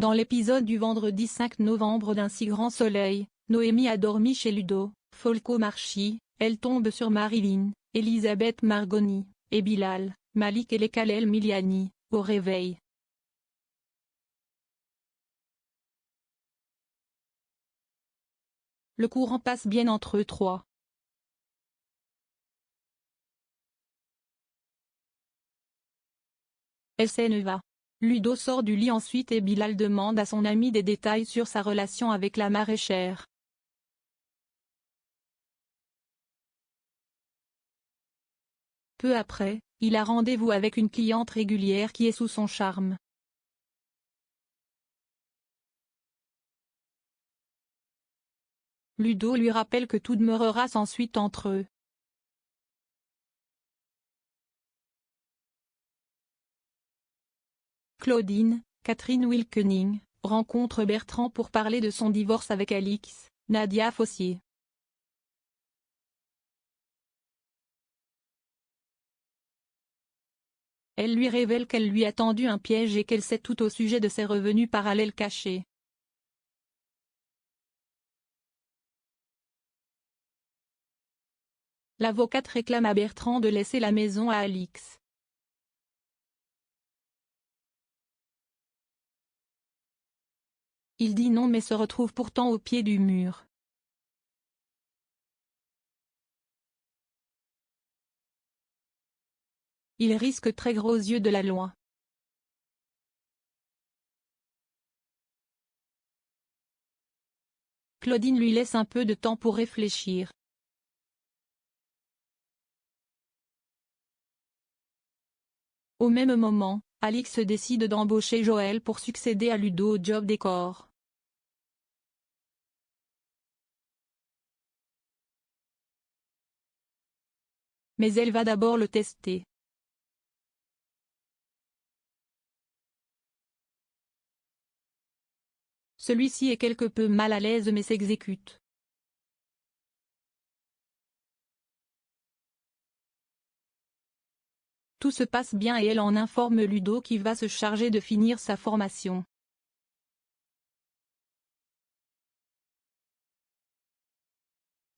Dans l'épisode du vendredi 5 novembre d'un si grand soleil, Noémie a dormi chez Ludo, Folco Marchi, elle tombe sur Marilyn, Elisabeth Margoni, et Bilal, Malik et les Kalel Miliani, au réveil. Le courant passe bien entre eux trois. SN va. Ludo sort du lit ensuite et Bilal demande à son ami des détails sur sa relation avec la maraîchère. Peu après, il a rendez-vous avec une cliente régulière qui est sous son charme. Ludo lui rappelle que tout demeurera sans suite entre eux. Claudine, Catherine Wilkening, rencontre Bertrand pour parler de son divorce avec Alix, Nadia Fossier. Elle lui révèle qu'elle lui a tendu un piège et qu'elle sait tout au sujet de ses revenus parallèles cachés. L'avocate réclame à Bertrand de laisser la maison à Alix. Il dit non mais se retrouve pourtant au pied du mur. Il risque très gros yeux de la loi. Claudine lui laisse un peu de temps pour réfléchir. Au même moment, Alix décide d'embaucher Joël pour succéder à Ludo au job décor. Mais elle va d'abord le tester. Celui-ci est quelque peu mal à l'aise mais s'exécute. Tout se passe bien et elle en informe Ludo qui va se charger de finir sa formation.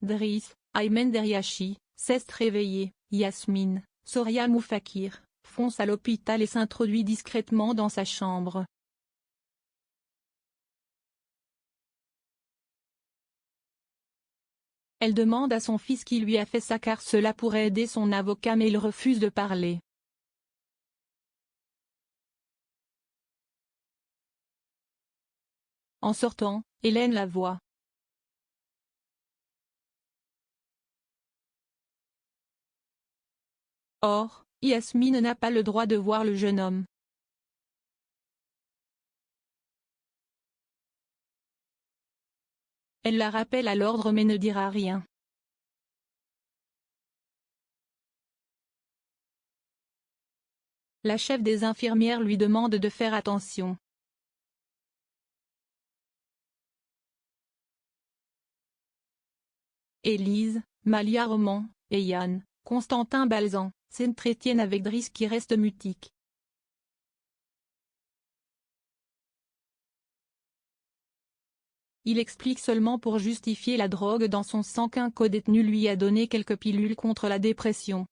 Driss, Aymen Deryachi, s'est réveillé, Yasmine, Soria Moufakir, fonce à l'hôpital et s'introduit discrètement dans sa chambre. Elle demande à son fils qui lui a fait ça car cela pourrait aider son avocat mais il refuse de parler. En sortant, Hélène la voit. Or, Yasmine n'a pas le droit de voir le jeune homme. Elle la rappelle à l'ordre mais ne dira rien. La chef des infirmières lui demande de faire attention. Élise, Malia Roman, et Yann, Constantin Balzan, s'entretiennent avec Driss qui reste mutique. Il explique seulement pour justifier la drogue dans son sang qu'un codétenu lui a donné quelques pilules contre la dépression.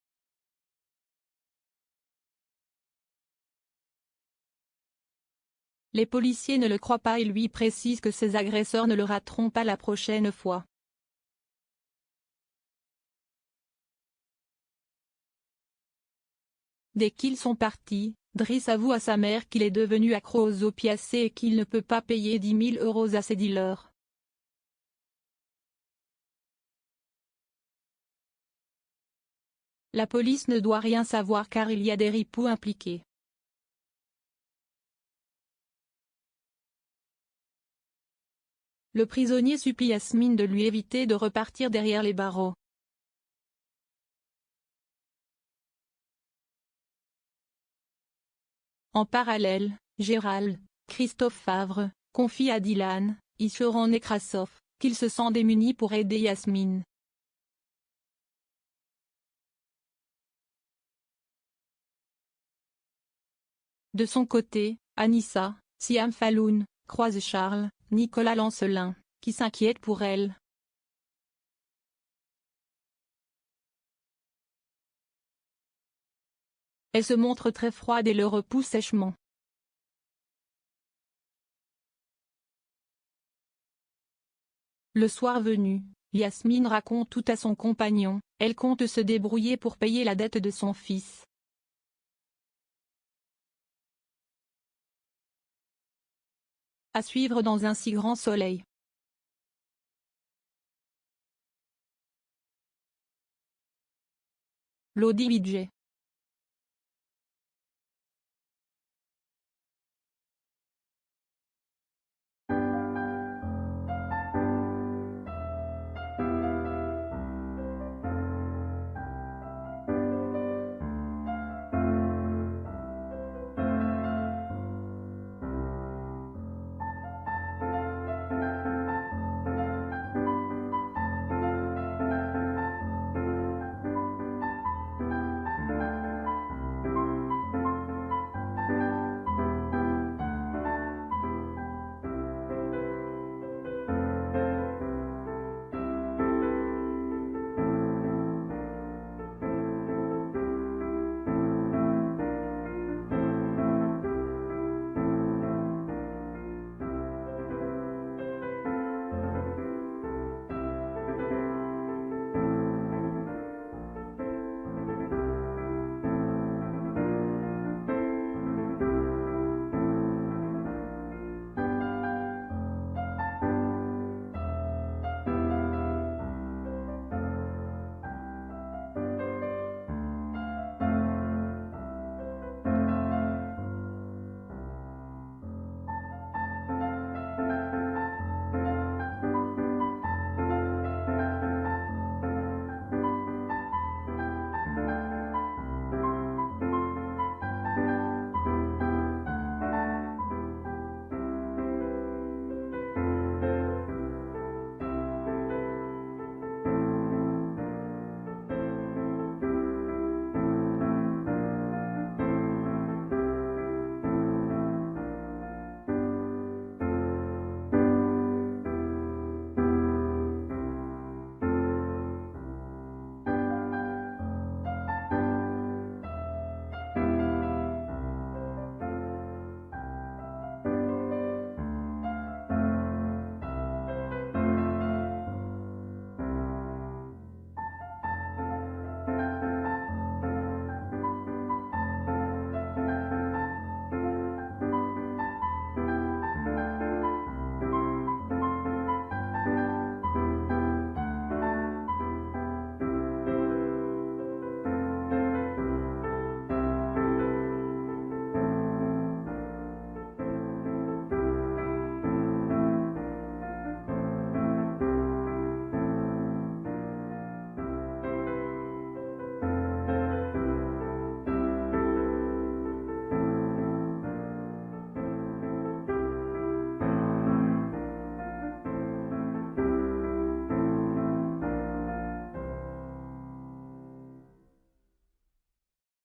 Les policiers ne le croient pas et lui précisent que ses agresseurs ne le rateront pas la prochaine fois. Dès qu'ils sont partis, Driss avoue à sa mère qu'il est devenu accro aux opiacés et qu'il ne peut pas payer 10 000 € à ses dealers. La police ne doit rien savoir car il y a des ripoux impliqués. Le prisonnier supplie Yasmine de lui éviter de repartir derrière les barreaux. En parallèle, Gérald, Christophe Favre, confie à Dylan, Ishoran Nekrasov, qu'il se sent démuni pour aider Yasmine. De son côté, Anissa, Siam Falloun, croise Charles, Nicolas Lancelin, qui s'inquiète pour elle. Elle se montre très froide et le repousse sèchement. Le soir venu, Yasmine raconte tout à son compagnon, elle compte se débrouiller pour payer la dette de son fils. À suivre dans Un si grand soleil. Lodi Widget.